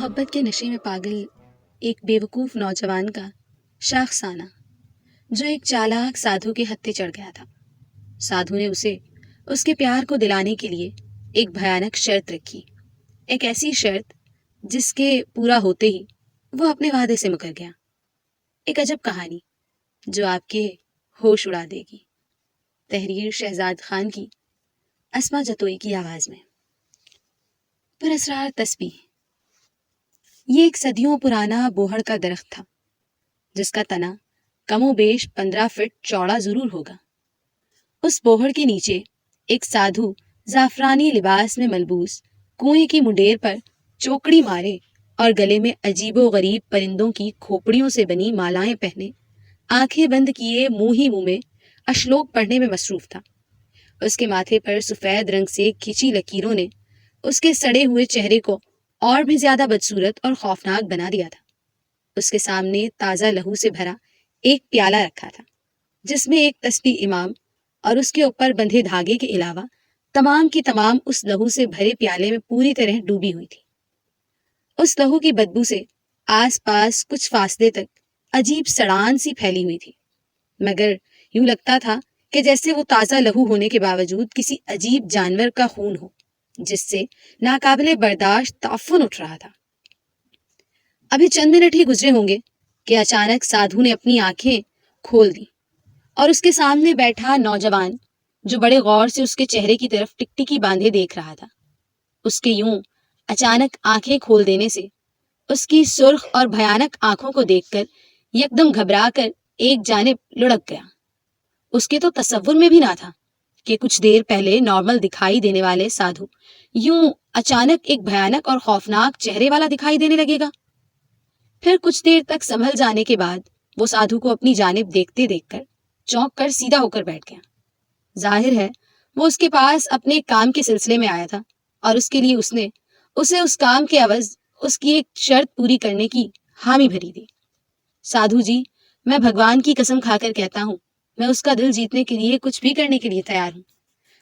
محبت کے نشے میں پاگل ایک بیوقوف نوجوان کا شاخسانہ جو ایک چالاک سادھو کے ہتھے چڑھ گیا تھا۔ سادھو نے اسے اس کے پیار کو دلانے کے لیے ایک بھیانک شرط رکھی، ایک ایسی شرط جس کے پورا ہوتے ہی وہ اپنے وعدے سے مکر گیا۔ ایک عجب کہانی جو آپ کے ہوش اڑا دے گی۔ تحریر شہزاد خان کی، اسما جتوئی کی آواز میں۔ پر اسرار تسبیح۔ یہ ایک صدیوں پرانا بوہڑ کا درخت تھا جس کا تنا کم و بیش 15 فٹ چوڑا ضرور ہوگا۔ اس بوہڑ کے نیچے ایک سادھو زعفرانی لباس میں ملبوس کنویں کی منڈیر پر چوکڑی مارے اور گلے میں عجیب و غریب پرندوں کی کھوپڑیوں سے بنی مالائیں پہنے، آنکھیں بند کیے منہ ہی منہ میں اشلوک پڑھنے میں مصروف تھا۔ اس کے ماتھے پر سفید رنگ سے کھچی لکیروں نے اس کے سڑے ہوئے چہرے کو اور بھی زیادہ بدصورت اور خوفناک بنا دیا تھا۔ اس کے سامنے تازہ لہو سے بھرا ایک پیالہ رکھا تھا جس میں ایک تسبیح امام اور اس کے اوپر بندھے دھاگے کے علاوہ تمام کی تمام اس لہو سے بھرے پیالے میں پوری طرح ڈوبی ہوئی تھی۔ اس لہو کی بدبو سے آس پاس کچھ فاصلے تک عجیب سڑان سی پھیلی ہوئی تھی، مگر یوں لگتا تھا کہ جیسے وہ تازہ لہو ہونے کے باوجود کسی عجیب جانور کا خون ہو جس سے ناقابل برداشت تعفن اٹھ رہا تھا۔ ابھی چند منٹ ہی گزرے ہوں گے کہ اچانک سادھو نے اپنی آنکھیں کھول دی اور اس کے سامنے بیٹھا نوجوان جو بڑے غور سے اس کے چہرے کی طرف ٹکٹکی باندھے دیکھ رہا تھا، اس کے یوں اچانک آنکھیں کھول دینے سے اس کی سرخ اور بھیانک آنکھوں کو دیکھ کر یکدم گھبرا کر ایک جانب لڑک گیا۔ اس کے تو تصور میں بھی نہ تھا کہ کچھ دیر پہلے نارمل دکھائی دینے والے سادھو یوں اچانک ایک بھیانک اور خوفناک چہرے والا دکھائی دینے لگے گا۔ پھر کچھ دیر تک سنبھل جانے کے بعد وہ سادھو کو اپنی جانب دیکھتے دیکھ کر چونک کر سیدھا ہو کر بیٹھ گیا۔ ظاہر ہے وہ اس کے پاس اپنے کام کے سلسلے میں آیا تھا اور اس کے لیے اس نے اسے اس کام کے عوض اس کی ایک شرط پوری کرنے کی حامی بھری دی۔ سادھو جی، میں بھگوان کی قسم کھا کر کہتا ہوں، میں اس کا دل جیتنے کے لیے کچھ بھی کرنے کے لیے تیار ہوں۔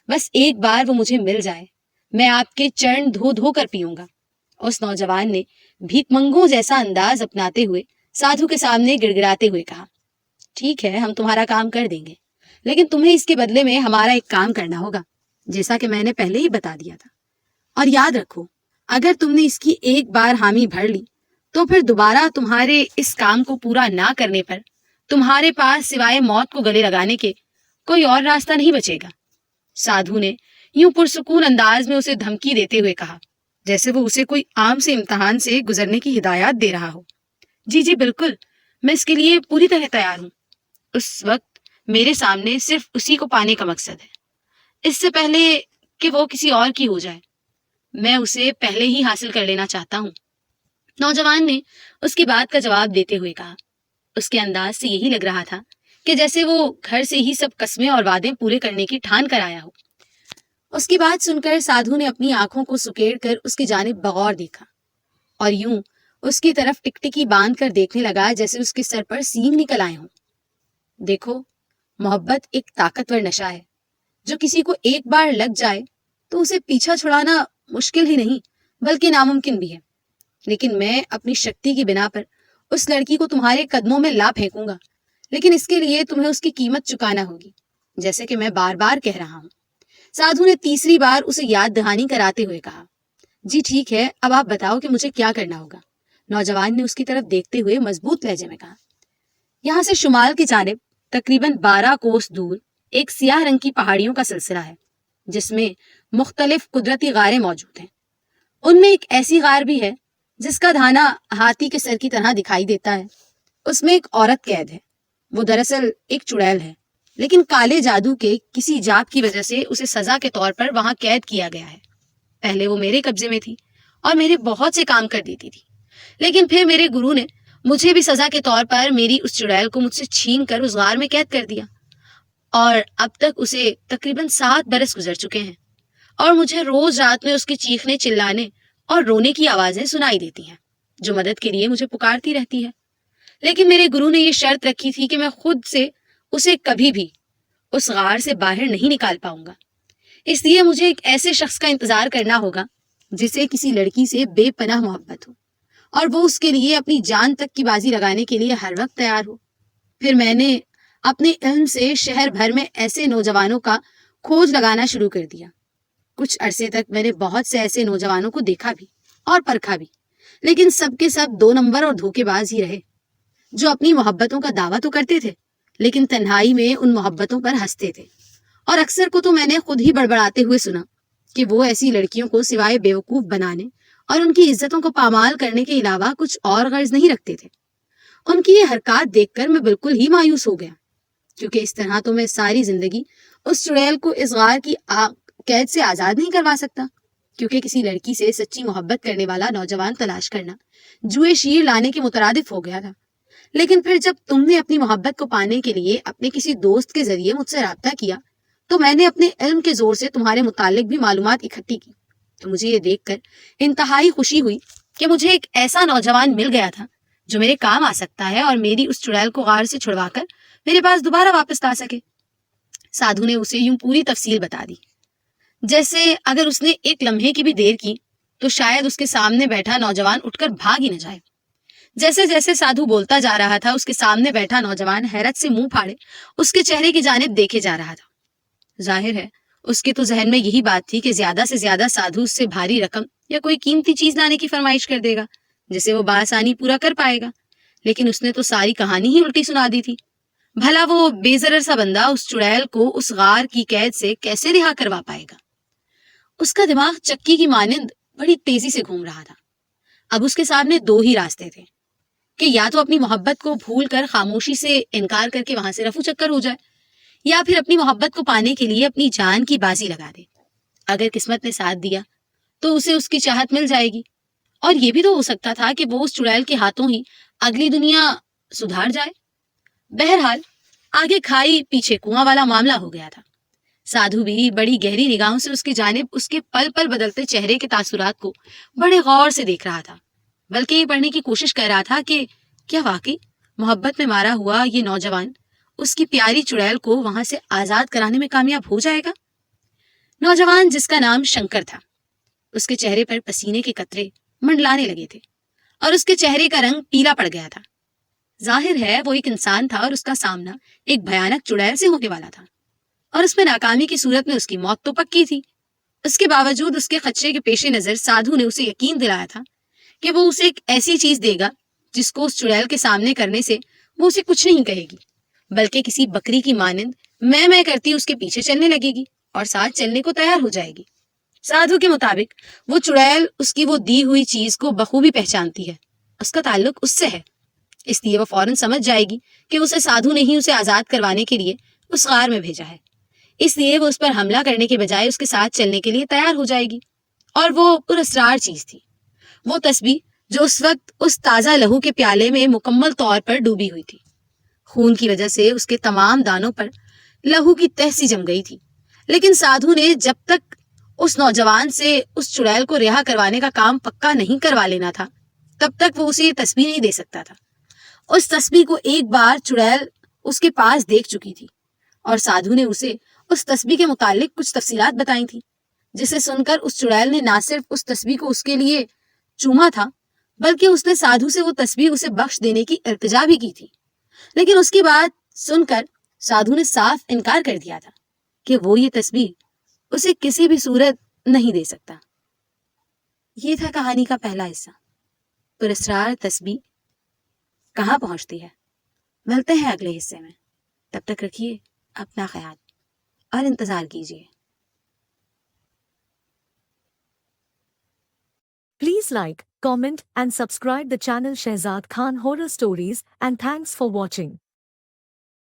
بس ایک بار وہ مجھے مل جائے، میں آپ کے چرن دھو دھو کر پیوں گا۔ اس نوجوان نے بھیک منگوں جیسا انداز اپناتے ہوئے سادھو کے سامنے گڑ گڑاتے ہوئے کہا، ٹھیک ہے، ہم تمہارا کام کر دیں گے، لیکن تمہیں اس کے بدلے میں ہمارا ایک کام کرنا ہوگا، جیسا کہ میں نے پہلے ہی بتا دیا تھا۔ اور یاد رکھو، اگر تم نے اس کی ایک بار حامی بھر لی تو پھر دوبارہ تمہارے اس کام کو پورا نہ کرنے پر تمہارے پاس سوائے موت کو گلے لگانے کے کوئی اور راستہ نہیں بچے گا۔ سادھو نے یوں پرسکون انداز میں اسے دھمکی دیتے ہوئے کہا جیسے وہ اسے کوئی عام سے امتحان سے گزرنے کی ہدایات دے رہا ہو۔ جی جی بالکل، میں اس کے لیے پوری طرح تیار ہوں۔ اس وقت میرے سامنے صرف اسی کو پانے کا مقصد ہے، اس سے پہلے کہ وہ کسی اور کی ہو جائے، میں اسے پہلے ہی حاصل کر لینا چاہتا ہوں۔ نوجوان نے اس کی بات کا جواب دیتے ہوئے کہا۔ اس کے انداز سے یہی لگ رہا تھا کہ جیسے وہ گھر سے ہی سب قسمیں اور وعدے پورے کرنے کی ٹھان کر آیا ہو۔ اس کی بات سن کر سادھو نے اپنی آنکھوں کو سکیڑ کر اس کی جانب بغور دیکھا اور یوں اس کی طرف ٹکٹکی باندھ کر دیکھنے لگا جیسے اس کے سر پر سینگ نکل آئے ہوں۔ دیکھو، محبت ایک طاقتور نشہ ہے جو کسی کو ایک بار لگ جائے تو اسے پیچھا چھڑانا مشکل ہی نہیں بلکہ ناممکن بھی ہے، لیکن میں اپنی شکتی کی بنا پر اس لڑکی کو تمہارے قدموں میں لا پھینکوں گا، لیکن اس کے لیے تمہیں اس کی قیمت چکانا ہوگی، جیسے کہ میں بار بار کہہ رہا ہوں۔ سادھو نے تیسری بار اسے یاد دہانی کراتے ہوئے کہا، جی ٹھیک ہے، اب آپ بتاؤ کہ مجھے کیا کرنا ہوگا۔ نوجوان نے اس کی طرف دیکھتے ہوئے مضبوط لہجے میں کہا، یہاں سے شمال کی جانب تقریباً 12 کوس دور ایک سیاہ رنگ کی پہاڑیوں کا سلسلہ ہے جس میں مختلف قدرتی غاریں موجود ہیں۔ ان میں ایک ایسی غار بھی ہے جس کا دھانا ہاتھی کے سر کی طرح دکھائی دیتا ہے۔ اس میں ایک عورت قید ہے، وہ دراصل ایک چڑیل ہے، لیکن کالے جادو کے کسی جادو کی وجہ سے اسے سزا کے طور پر وہاں قید کیا گیا ہے۔ پہلے وہ میرے قبضے میں تھی اور میرے بہت سے کام کر دیتی تھی، لیکن پھر میرے گرو نے مجھے بھی سزا کے طور پر میری اس چڑیل کو مجھ سے چھین کر اس غار میں قید کر دیا، اور اب تک اسے تقریباً 7 برس گزر چکے ہیں، اور مجھے روز رات میں اس کے چیخنے، چلانے اور رونے کی آوازیں سنائی دیتی ہیں جو مدد کے لیے مجھے پکارتی رہتی ہے۔ لیکن میرے گرو نے یہ شرط رکھی تھی کہ میں خود سے اسے کبھی بھی اس غار سے باہر نہیں نکال پاؤں گا، اس لیے مجھے ایک ایسے شخص کا انتظار کرنا ہوگا جسے کسی لڑکی سے بے پناہ محبت ہو اور وہ اس کے لیے اپنی جان تک کی بازی لگانے کے لیے ہر وقت تیار ہو۔ پھر میں نے اپنے علم سے شہر بھر میں ایسے نوجوانوں کا کھوج لگانا شروع کر دیا۔ کچھ عرصے تک میں نے بہت سے ایسے نوجوانوں کو دیکھا بھی اور پرکھا بھی، لیکن سب کے سب 2 نمبر اور دھوکے باز ہی رہے، جو اپنی محبتوں کا دعویٰ تو کرتے تھے لیکن تنہائی میں ان محبتوں پر ہنستے تھے۔ اور اکثر کو تو میں نے خود ہی بڑبڑاتے ہوئے سنا کہ وہ ایسی لڑکیوں کو سوائے بیوقوف بنانے اور ان کی عزتوں کو پامال کرنے کے علاوہ کچھ اور غرض نہیں رکھتے تھے۔ ان کی یہ حرکات دیکھ کر میں بالکل ہی مایوس ہو گیا، کیونکہ اس طرح تو میں ساری زندگی اس چڑیل کو اس غار کی قید سے آزاد نہیں کروا سکتا، کیونکہ کسی لڑکی سے سچی محبت کرنے والا نوجوان تلاش کرنا جوئے شیر لانے کے مترادف ہو گیا تھا۔ لیکن پھر جب تم نے اپنی محبت کو پانے کے لیے اپنے کسی دوست کے ذریعے مجھ سے رابطہ کیا تو میں نے اپنے علم کے زور سے تمہارے متعلق بھی معلومات اکٹھی کی۔ تو مجھے یہ دیکھ کر انتہائی خوشی ہوئی کہ مجھے ایک ایسا نوجوان مل گیا تھا جو میرے کام آ سکتا ہے اور میری اس چڑیل کو غار سے چھڑوا کر میرے پاس دوبارہ واپس لا سکے۔ سادھو نے اسے یوں پوری تفصیل بتا دی، جیسے اگر اس نے ایک لمحے کی بھی دیر کی تو شاید اس کے سامنے بیٹھا نوجوان اٹھ کر بھاگ ہی نہ جائے۔ جیسے جیسے سادھو بولتا جا رہا تھا اس کے سامنے بیٹھا نوجوان حیرت سے منہ پھاڑے اس کے چہرے کی جانب دیکھے جا رہا تھا۔ ظاہر ہے اس کے تو ذہن میں یہی بات تھی کہ زیادہ سے زیادہ سادھو اس سے بھاری رقم یا کوئی قیمتی چیز لانے کی فرمائش کر دے گا جسے وہ بآسانی پورا کر پائے گا، لیکن اس نے تو ساری کہانی ہی الٹی سنا دی تھی۔ بھلا وہ بے ضرر سا بندہ اس چڑیل کو اس غار کی قید سے کیسے رہا کروا پائے گا؟ اس کا دماغ چکی کی مانند بڑی تیزی سے گھوم رہا تھا۔ اب اس کے سامنے 2 ہی راستے تھے کہ یا تو اپنی محبت کو بھول کر خاموشی سے انکار کر کے وہاں سے رفو چکر ہو جائے، یا پھر اپنی محبت کو پانے کے لیے اپنی جان کی بازی لگا دے۔ اگر قسمت نے ساتھ دیا تو اسے اس کی چاہت مل جائے گی، اور یہ بھی تو ہو سکتا تھا کہ وہ اس چڑیل کے ہاتھوں ہی اگلی دنیا سدھار جائے۔ بہرحال آگے کھائی پیچھے کنواں والا معاملہ ہو گیا تھا۔ سادھو بھی بڑی گہری نگاہوں سے اس کی جانب اس کے پل پل بدلتے چہرے کے تاثرات کو بڑے غور سے دیکھ رہا تھا، بلکہ یہ پڑھنے کی کوشش کر رہا تھا کہ کیا واقعی محبت میں مارا ہوا یہ نوجوان اس کی پیاری چڑیل کو وہاں سے آزاد کرانے میں کامیاب ہو جائے گا۔ نوجوان جس کا نام شنکر تھا، اس کے چہرے پر پسینے کے قطرے منڈلانے لگے تھے اور اس کے چہرے کا رنگ پیلا پڑ گیا تھا۔ ظاہر ہے وہ ایک انسان تھا اور اس کا سامنا ایک بھیانک چڑیل سے ہونے والا تھا، اور اس میں ناکامی کی صورت میں اس کی موت تو پکی تھی۔ اس کے باوجود اس کے خدشے کے پیش نظر سادھو نے اسے یقین دلایا تھا کہ وہ اسے ایک ایسی چیز دے گا جس کو اس چڑیل کے سامنے کرنے سے وہ اسے کچھ نہیں کہے گی، بلکہ کسی بکری کی مانند میں کرتی اس کے پیچھے چلنے لگے گی اور ساتھ چلنے کو تیار ہو جائے گی۔ سادھو کے مطابق وہ چڑیل اس کی وہ دی ہوئی چیز کو بخوبی پہچانتی ہے، اس کا تعلق اس سے ہے، اس لیے وہ فوراً سمجھ جائے گی کہ اسے سادھو نے ہی اسے آزاد کروانے کے لیے اس غار میں بھیجا ہے، اس لیے وہ اس پر حملہ کرنے کے بجائے اس کے ساتھ چلنے کے لیے تیار ہو جائے گی۔ اور وہ پراسرار چیز تھی، وہ تسبیح جو اس وقت اس تازہ لہو کے پیالے میں مکمل طور پر ڈوبی ہوئی تھی۔ خون کی وجہ سے اس کے تمام دانوں پر لہو کی تہ سی جم گئی تھی، لیکن سادھو نے جب تک اس نوجوان سے اس چڑیل کو رہا کروانے کا کام پکا نہیں کروا لینا تھا تب تک وہ اسے یہ تسبیح نہیں دے سکتا تھا۔ اس تسبیح کو ایک بار چڑیل اس کے پاس دیکھ چکی تھی اور سادھو نے اسے اس تسبیح کے متعلق کچھ تفصیلات بتائی تھی، جسے سن کر اس چڑیل نے نہ صرف اس تسبیح کو اس کے لیے چوما تھا بلکہ اس نے سادھو سے وہ تسبیح اسے بخش دینے کی التجا بھی کی تھی۔ لیکن اس کی بات سن کر سادھو نے صاف انکار کر دیا تھا کہ وہ یہ تسبیح اسے کسی بھی صورت نہیں دے سکتا۔ یہ تھا کہانی کا پہلا حصہ، پراسرار تسبیح کہاں پہنچتی ہے۔ ملتے ہیں اگلے حصے میں، تب تک رکھیے اپنا خیال اور انتظار کیجیے۔ Please like, comment and subscribe the channel Shehzad Khan Horror Stories, and thanks for watching.